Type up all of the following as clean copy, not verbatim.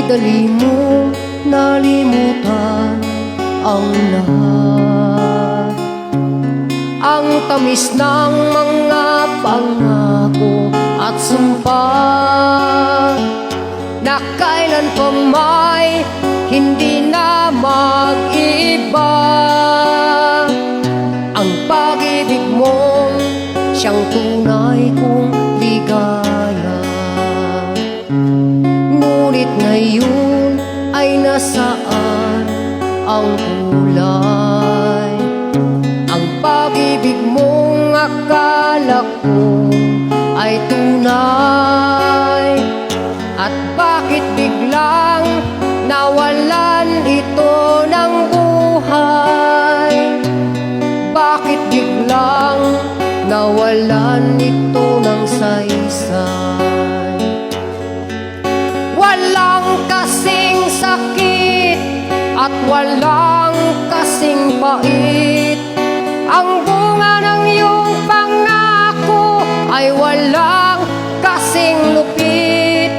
dali mo nalimutan ang lahat. Ang tamis ng mga pangako at sumpa na kailan pa may hindi na mag-iba. Ang pag-ibig mong siyang tunay kong ligaya, ngunit ngayon ay nasaan ang kulay? Ang pag-ibig mong akala ko ay tunay, at bakit biglang nawalan ito ng buhay? Bakit biglang nawalan ito ng saysay? Walang kasing sakit at walang kasing pait. Ang bunga ng iyong pangako ay walang kasing lupit.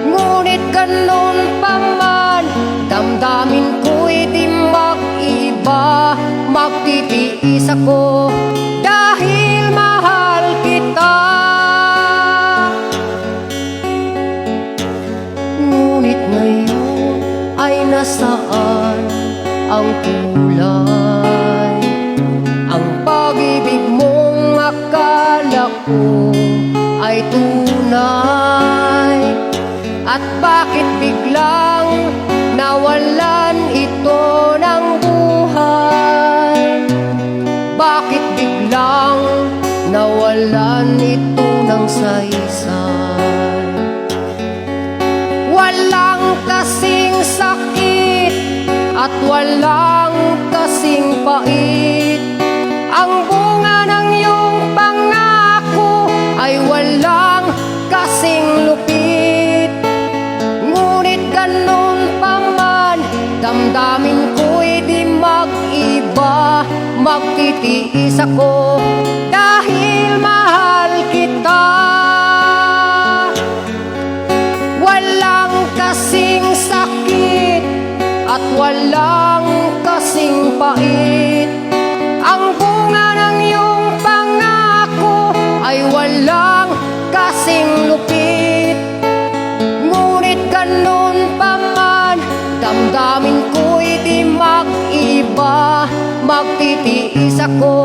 Ngunit ganun pa man, damdamin ko'y di mag-iba. Magtitiis ako dahil mahal kita. Ngunit ngayon ay nasaan ang kulay? Ang pag-ibig mong akala ko ay tunay, at bakit biglang nawalan ito ng buhay? Bakit biglang nawalan ito ng saysay? Walang kasing sakit at walang kasing pait. Ang bunga ng iyong pangako ay walang kasing lupit. Ngunit ganun pa man, damdamin ko'y di mag-iba. Magtitiis ako dahil mahal kita. Walang kasing sakit at walang kasing pait. Ang bunga ng iyong pangako ay walang kasing lupit. Ngunit ganun pa man, damdamin ko'y di mag-iba. Magtitiis ako